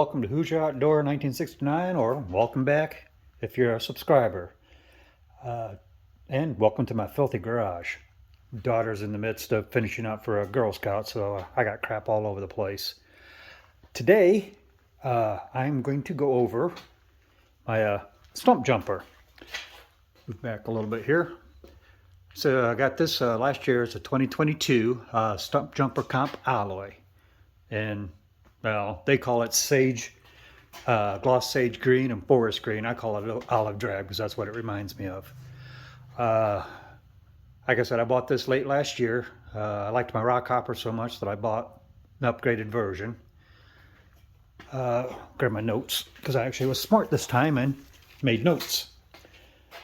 welcome to Who's Your Outdoor 1969, or welcome back if you're a subscriber. And welcome to my filthy garage. Daughter's in the midst of finishing up for a Girl Scout, so I got crap all over the place. Today, I'm going to go over my stump jumper. Move back a little bit here. So I got this last year. It's a 2022 Stump Jumper Comp Alloy. And well, they call it sage, gloss sage green and forest green. I call it olive drab because that's what it reminds me of. Like I said, I bought this late last year. I liked my rock hopper so much that I bought an upgraded version. Grab my notes because I actually was smart this time and made notes.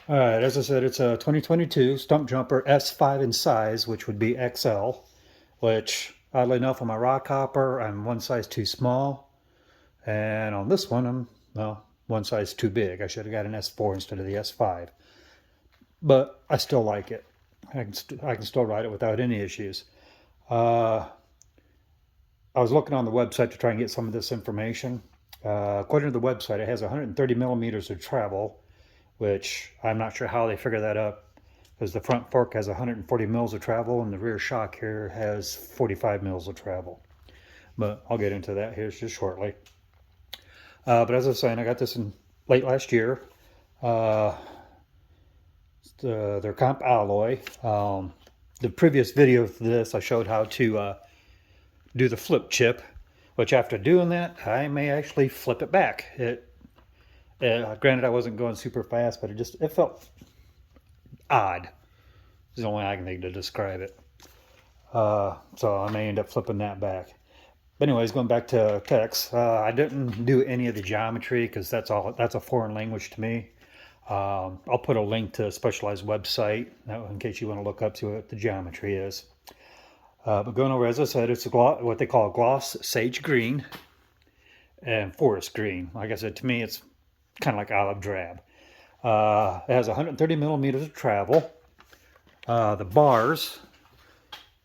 All right, as I said, it's a 2022 Stump Jumper S5 in size, which would be XL, which oddly enough on my rock hopper, I'm one size too small. And on this one, I'm, well, one size too big. I should have got an S4 instead of the S5. But I still like it. I can still ride it without any issues. I was looking on the website to try and get some of this information. According to the website, it has 130 millimeters of travel, which I'm not sure how they figure that up, because the front fork has 140 mils of travel and the rear shock here has 45 mils of travel. But I'll get into that here just shortly. But as I was saying, I got this in late last year. Their Comp Alloy. The previous video for this, I showed how to do the flip chip, which after doing that, I may actually flip it back. Granted, I wasn't going super fast, but it felt odd. Is the only way I can think to describe it. So I may end up flipping that back. But anyways, going back to text, I didn't do any of the geometry because that's a foreign language to me. I'll put a link to a Specialized website in case you want to look up to what the geometry is. But going over, as I said, it's what they call gloss sage green and forest green. Like I said, to me, it's kind of like olive drab. It has 130 millimeters of travel. The bars,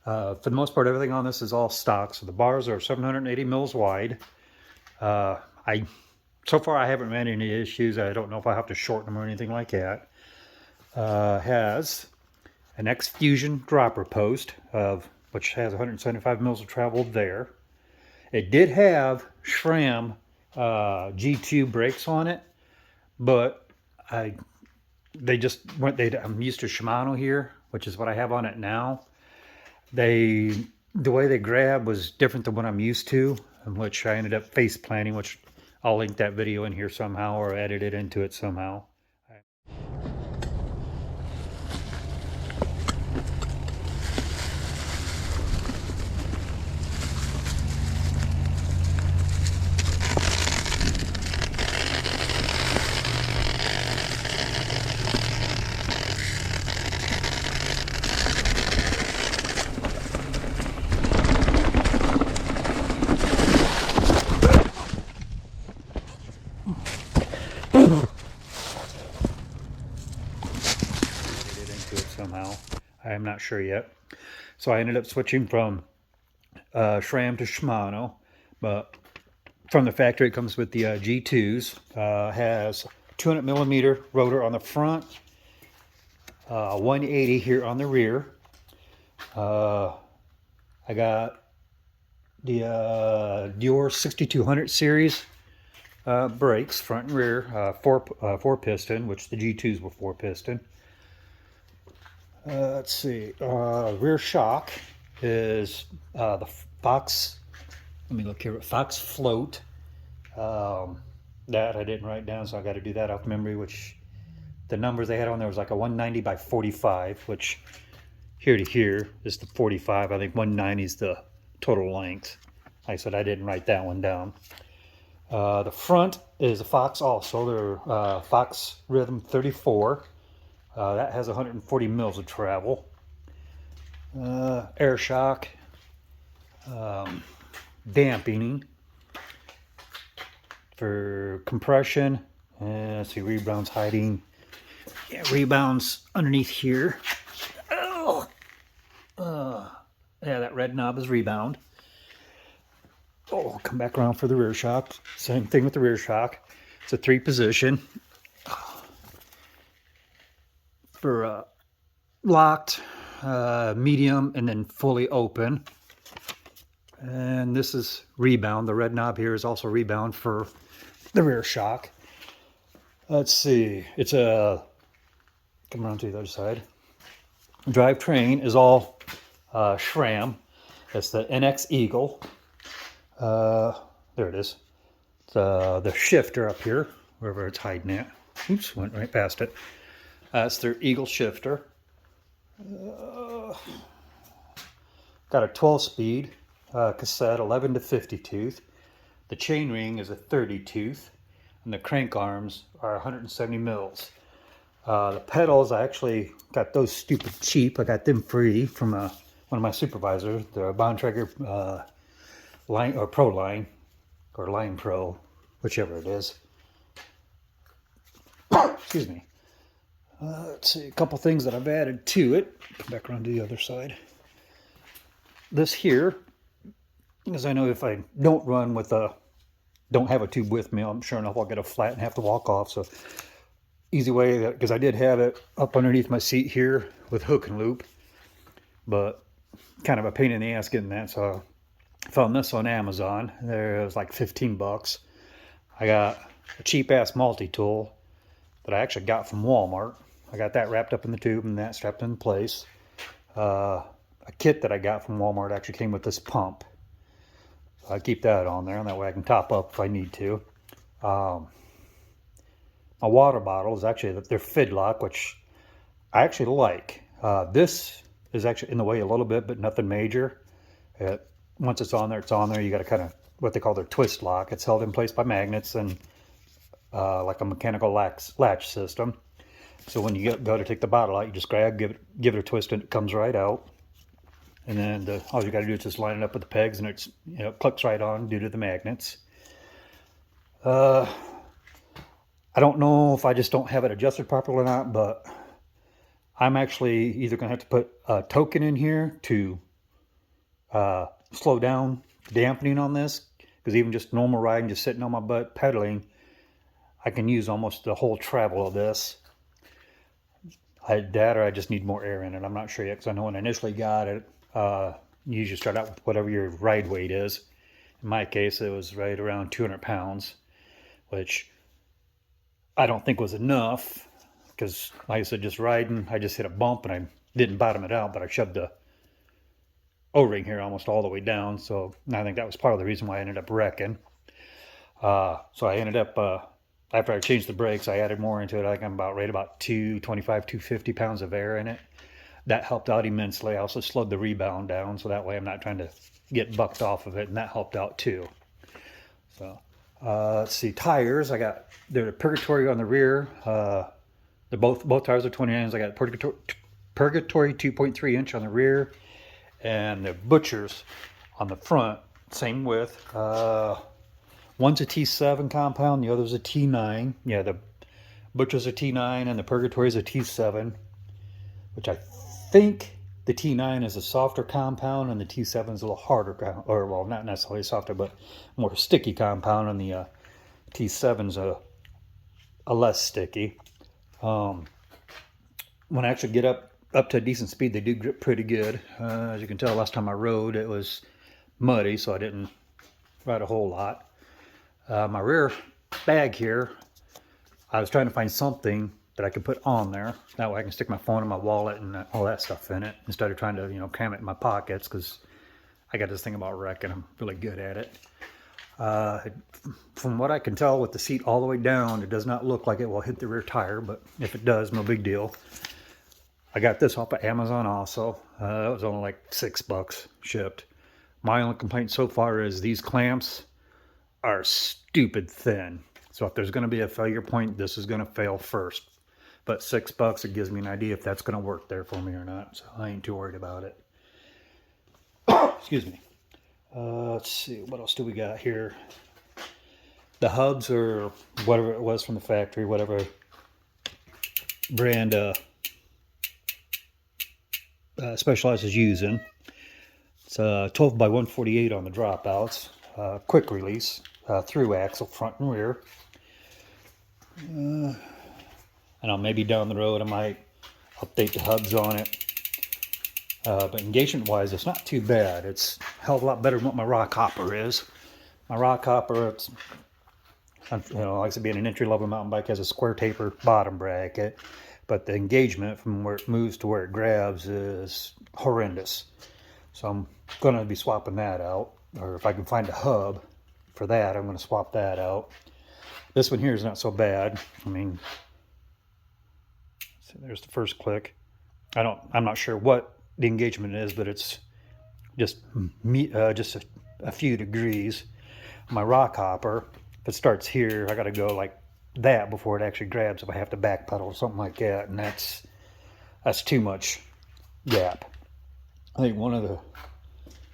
for the most part, everything on this is all stock. So the bars are 780 mils wide. So far, I haven't had any issues. I don't know if I have to shorten them or anything like that. Has an X-Fusion dropper post, which has 175 mils of travel there. It did have SRAM G2 brakes on it, but I'm used to Shimano here, which is what I have on it now. The way they grab was different than what I'm used to, in which I ended up face planting, which I'll link that video in here somehow or edit it into it somehow. Somehow, I am not sure yet. So I ended up switching from SRAM to Shimano, but from the factory it comes with the G2s. Has 200 millimeter rotor on the front, 180 here on the rear. I got the Dior 6200 series brakes, front and rear, four piston, which the G2s were 4 piston. Let's see, rear shock is the Fox, let me look here, Fox Float. That I didn't write down, so I got to do that off memory, which the numbers they had on there was like a 190 by 45, which here to here is the 45. I think 190 is the total length. Like I said, I didn't write that one down. The front is a Fox also, they're Fox Rhythm 34. That has 140 mils of travel. Air shock, dampening for compression. Let's see, rebounds hiding. Yeah, rebounds underneath here. Oh, yeah, that red knob is rebound. we'll come back around for the rear shock. Same thing with the rear shock. It's a 3-position for locked, medium, and then fully open. And this is rebound. The red knob here is also rebound for the rear shock. Let's see. It's a, come around to the other side. Drivetrain is all SRAM. It's the NX Eagle. There it is. It's the shifter up here, wherever it's hiding at. Oops, went right past it. It's their Eagle shifter. Got a 12-speed cassette, 11 to 50 tooth. The chain ring is a 30 tooth, and the crank arms are 170 mils. The pedals, I actually got those stupid cheap. I got them free from one of my supervisors, the Bontrager Line or Pro Line, or Line Pro, whichever it is. Excuse me. Let's see, a couple things that I've added to it. Come back around to the other side. This here, because I know if I don't run with don't have a tube with me, I'm sure enough I'll get a flat and have to walk off. So easy way, because I did have it up underneath my seat here with hook and loop, but kind of a pain in the ass getting that. So I found this on Amazon. There, it was like 15 bucks. I got a cheap ass multi-tool that I actually got from Walmart. I got that wrapped up in the tube and that strapped in place. A kit that I got from Walmart actually came with this pump. So I keep that on there, and that way I can top up if I need to. My water bottle is actually their Fidlock, which I actually like. This is actually in the way a little bit, but nothing major. Once it's on there, it's on there. You got to kind of what they call their twist lock. It's held in place by magnets and like a mechanical latch system. So when you go to take the bottle out, you just grab, give it a twist, and it comes right out. And then all you got to do is just line it up with the pegs, and it's clicks right on due to the magnets. I don't know if I just don't have it adjusted properly or not, but I'm actually either going to have to put a token in here to slow down dampening on this, because even just normal riding, just sitting on my butt pedaling, I can use almost the whole travel of this. That or I just need more air in it. I'm not sure yet, because I know when I initially got it, you usually start out with whatever your ride weight is. In my case, it was right around 200 pounds, which I don't think was enough, because like I said, just riding, I just hit a bump and I didn't bottom it out, but I shoved the O-ring here almost all the way down. So I think that was part of the reason why I ended up wrecking. So I ended up, after I changed the brakes, I added more into it. I think I'm right about 225, 250 pounds of air in it. That helped out immensely. I also slowed the rebound down, so that way I'm not trying to get bucked off of it, and that helped out too. So let's see, tires. They're Purgatory on the rear. They're both tires are 29s. I got Purgatory 2.3 inch on the rear, and the Butchers on the front, same width. One's a T7 compound, the other's a T9. Yeah, the Butcher's a T9 and the Purgatory's a T7, which I think the T9 is a softer compound and the T7 is a little harder, or well, not necessarily softer, but more sticky compound, and the T7's a less sticky. When I actually get up to a decent speed, they do grip pretty good. As you can tell, last time I rode, it was muddy, so I didn't ride a whole lot. My rear bag here, I was trying to find something that I could put on there. That way I can stick my phone and my wallet and all that stuff in it, instead of trying to, cram it in my pockets, because I got this thing about wrecking. I'm really good at it. From what I can tell with the seat all the way down, it does not look like it will hit the rear tire, but if it does, no big deal. I got this off of Amazon also. That was only like $6 shipped. My only complaint so far is these clamps are stupid thin. So if there's going to be a failure point, this is going to fail first. But $6, it gives me an idea if that's going to work there for me or not. So I ain't too worried about it. Excuse me. Let's see, what else do we got here? The hubs, or whatever it was from the factory, whatever brand Specialized is using. It's 12 by 148 on the dropouts. quick release through axle, front and rear. And maybe down the road I might update the hubs on it. But engagement wise, it's not too bad. It's a hell of a lot better than what my rock hopper is. My rock hopper, it's, you know, like I said, being an entry level mountain bike, has a square taper bottom bracket, but the engagement from where it moves to where it grabs is horrendous. So I'm going to be swapping that out, or if I can find a hub for that, I'm going to swap that out. This one here is not so bad. I mean, so there's the first click. I'm not sure what the engagement is, but it's just a few degrees. My rock hopper, if it starts here, I got to go like that before it actually grabs. If I have to backpedal or something like that, and that's too much gap. I think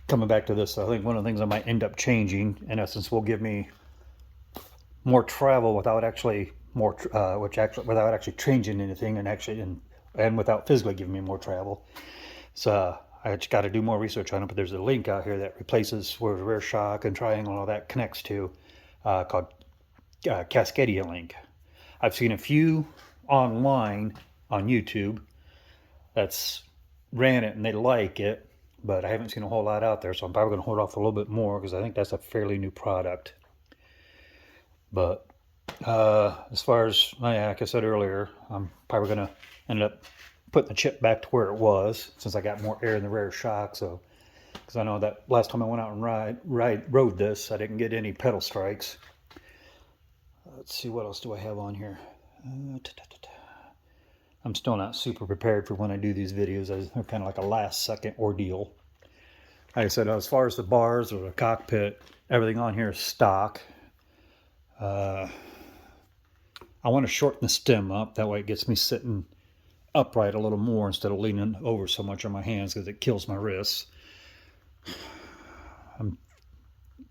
coming back to this, I think one of the things I might end up changing, in essence, will give me more travel without actually without actually changing anything, and without physically giving me more travel. So I just got to do more research on it. But there's a link out here that replaces where the rear shock and triangle and all that connects to, called Cascadia link. I've seen a few online on YouTube that's ran it and they like it, but I haven't seen a whole lot out there, so I'm probably going to hold off a little bit more because I think that's a fairly new product. But as far as, like I said earlier, I'm probably going to end up putting the chip back to where it was, since I got more air in the rear shock. So, because I know that last time I went out and rode this, I didn't get any pedal strikes. Let's see, what else do I have on here? I'm still not super prepared for when I do these videos. They're kind of like a last second ordeal. Like I said, as far as the bars or the cockpit, everything on here is stock. I want to shorten the stem up. That way it gets me sitting upright a little more instead of leaning over so much on my hands, because it kills my wrists.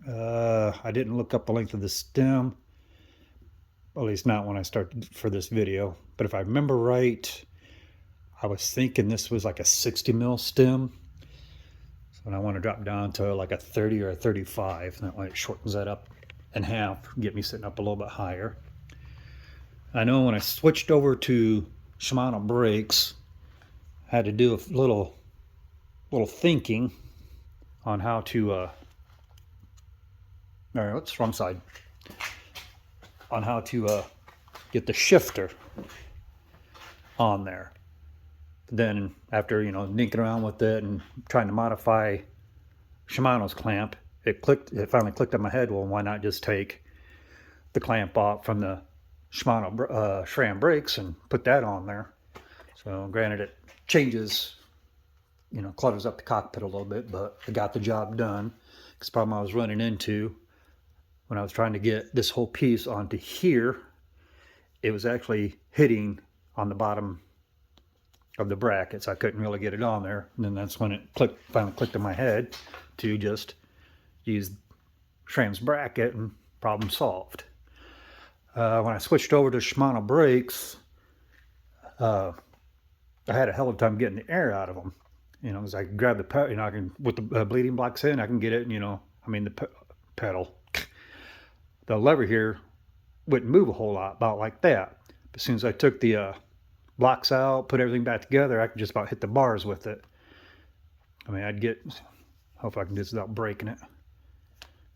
I didn't look up the length of the stem, at least not when I started for this video. But if I remember right, I was thinking this was like a 60 mil stem. So I want to drop down to like a 30 or a 35. That way it shortens that up in half, get me sitting up a little bit higher. I know when I switched over to Shimano brakes, I had to do a little thinking on how to all right, let's wrong side, on how to get the shifter on there. Then after, you know, dinking around with it and trying to modify Shimano's clamp, it finally clicked in my head, well, why not just take the clamp off from the Shimano SRAM brakes and put that on there. So granted, it changes, you know, clutters up the cockpit a little bit, but it got the job done. Because the problem I was running into when I was trying to get this whole piece onto here, it was actually hitting on the bottom of the bracket, so I couldn't really get it on there. And then that's when it finally clicked in my head to just use SRAM's bracket, and problem solved. When I switched over to Shimano brakes, I had a hell of a time getting the air out of them. You know, because I can grab the pedal, you know, I can, with the bleeding blocks in, I can get it, you know, I mean, the pedal. The lever here wouldn't move a whole lot, about like that. But as soon as I took the blocks out, put everything back together, I could just about hit the bars with it. I mean, hope I can do this without breaking it.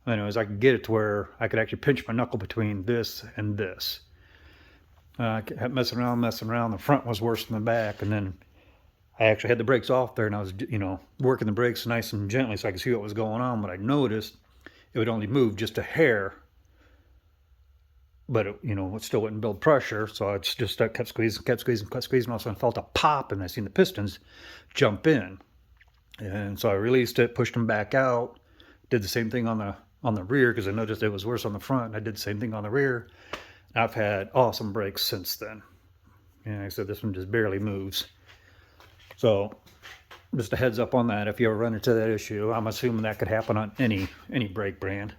Anyways, I could get it to where I could actually pinch my knuckle between this and this. I kept messing around. The front was worse than the back, and then I actually had the brakes off there, and I was, you know, working the brakes nice and gently so I could see what was going on. But I noticed it would only move just a hair, but it, you know, it still wouldn't build pressure. So I just kept squeezing. All of a sudden, I felt a pop, and I seen the pistons jump in, and so I released it, pushed them back out, did the same thing on the rear, because I noticed it was worse on the front, and I did the same thing on the rear. I've had awesome brakes since then. And like I said, this one just barely moves. So just a heads up on that. If you ever run into that issue, I'm assuming that could happen on any brake brand.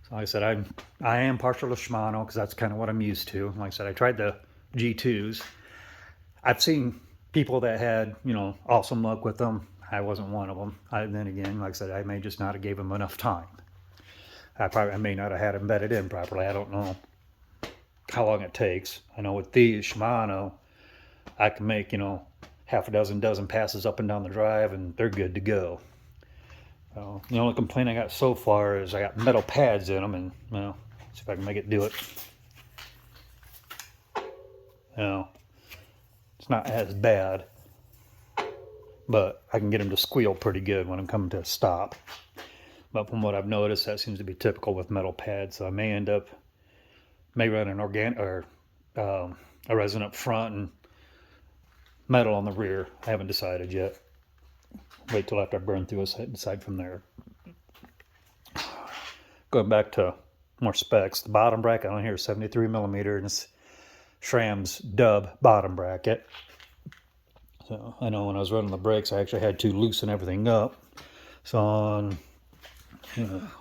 So like I said, I am partial to Shimano because that's kind of what I'm used to. Like I said, I tried the G2s. I've seen people that had, you know, awesome luck with them. I wasn't one of them. Then again, like I said, I may just not have gave them enough time. I may not have had them bedded in properly. I don't know how long it takes. I know with these Shimano, I can make, you know, half a dozen passes up and down the drive, and they're good to go. The only complaint I got so far is I got metal pads in them, and well, see if I can make it do it. No, it's not as bad, but I can get them to squeal pretty good when I'm coming to a stop. But from what I've noticed, that seems to be typical with metal pads. So I may run an organic or a resin up front and metal on the rear. I haven't decided yet. Wait till after I burn through it, decide from there. Going back to more specs, the bottom bracket on here is 73 millimeter, and it's SRAM's dub bottom bracket. So I know when I was running the brakes, I actually had to loosen everything up. So on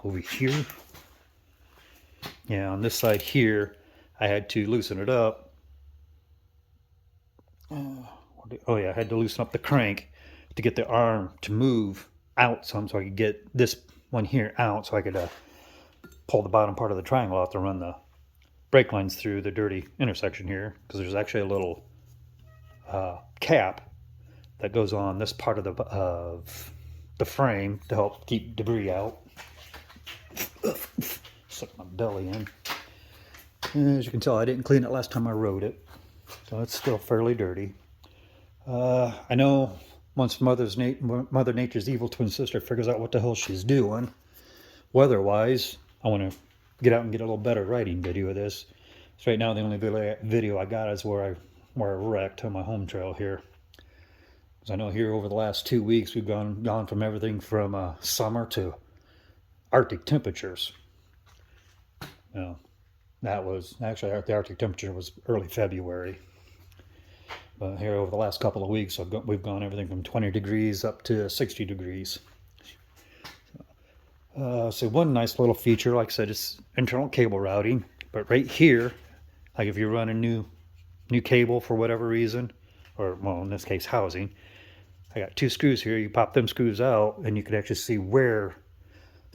over here, yeah, on this side here, I had to loosen it up. Oh yeah, I had to loosen up the crank to get the arm to move out some, so I could get this one here out, so I could pull the bottom part of the triangle out to run the brake lines through the dirty intersection here, because there's actually a little cap that goes on this part of the frame to help keep debris out. Suck my belly in. And as you can tell, I didn't clean it last time I rode it, so it's still fairly dirty. I know once Mother Nature's evil twin sister figures out what the hell she's doing, weather-wise, I want to get out and get a little better riding video of this. So right now, the only video I got is where I wrecked on my home trail here. Because I know here over the last 2 weeks, we've gone from everything from summer to Arctic temperatures. Now, that was actually the Arctic temperature was early February. But here over the last couple of weeks, we've gone everything from 20 degrees up to 60 degrees. So one nice little feature, like I said, is internal cable routing. But right here, like if you run a new cable for whatever reason, or well, in this case, housing, I got 2 screws here. You pop them screws out, and you can actually see where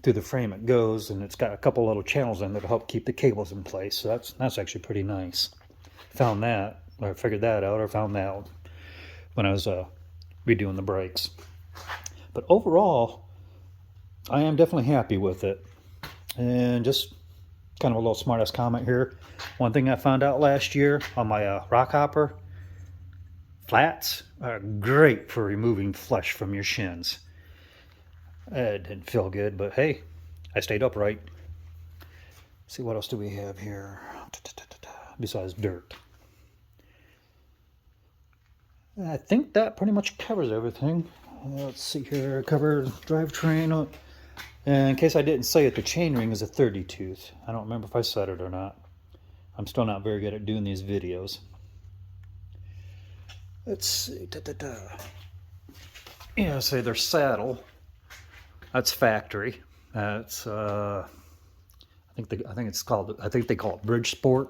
through the frame it goes, and it's got a couple little channels in there to help keep the cables in place. So that's actually pretty nice. Found that. I figured that out, or found that out when I was redoing the brakes. But overall, I am definitely happy with it. And just kind of a little smartass comment here. One thing I found out last year on my rock hopper, flats are great for removing flesh from your shins. It didn't feel good, but hey, I stayed upright. Let's see, what else do we have here besides dirt? I think that pretty much covers everything. Let's see here, cover drivetrain. And in case I didn't say it, the chainring is a 30 tooth. I don't remember if I said it or not. I'm still not very good at doing these videos. Let's see. Yeah, say their saddle. That's factory. That's I think they call it Bridgesport.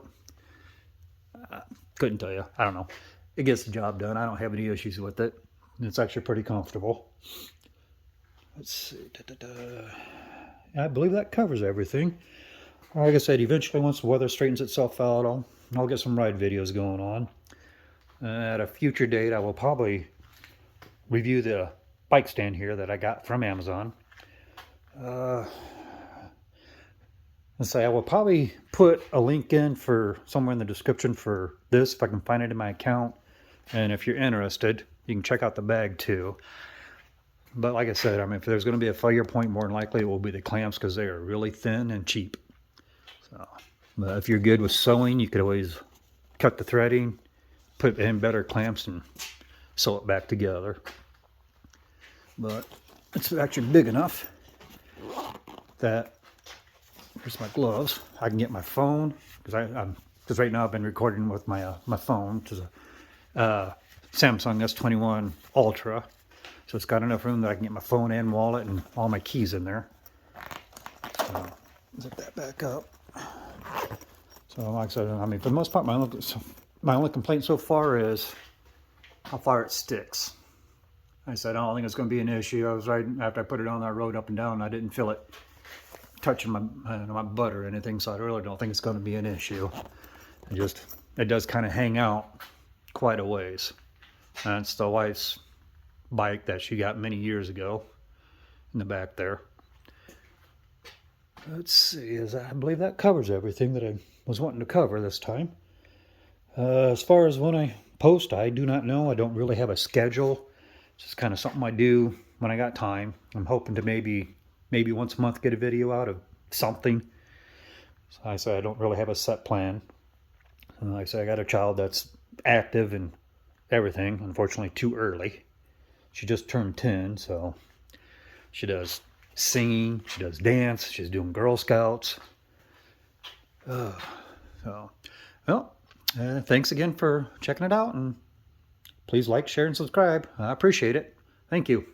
Couldn't tell you. I don't know. It gets the job done. I don't have any issues with it. It's actually pretty comfortable. Let's see. I believe that covers everything. Like I said, eventually once the weather straightens itself out, I'll get some ride videos going on. At a future date, I will probably review the bike stand here that I got from Amazon. Let's say I will probably put a link in for somewhere in the description for this if I can find it in my account. And if you're interested, you can check out the bag too. But like I said, I mean, if there's going to be a failure point, more than likely it will be the clamps because they are really thin and cheap. So, but if you're good with sewing, you could always cut the threading, put in better clamps, and sew it back together. But it's actually big enough that here's my gloves. I can get my phone because right now I've been recording with my phone, which is a Samsung S21 Ultra. So it's got enough room that I can get my phone and wallet and all my keys in there. So zip that back up. So like I said, I mean, for the most part, my only complaint so far is how far it sticks. I said, I don't think it's going to be an issue. I was riding, after I put it on, I rode up and down, and I didn't feel it touching my butt or anything, so I really don't think it's going to be an issue. It does kind of hang out quite a ways. That's the wife's bike that she got many years ago in the back there. Let's see, I believe that covers everything that I was wanting to cover this time. As far as when I post, I do not know. I don't really have a schedule. It's just kind of something I do when I got time. I'm hoping to maybe once a month get a video out of something. So I say I don't really have a set plan. Like I say, I got a child that's active and everything. Unfortunately, too early. She just turned 10, so she does singing, she does dance, she's doing Girl Scouts. Thanks again for checking it out, and please like, share, and subscribe. I appreciate it. Thank you.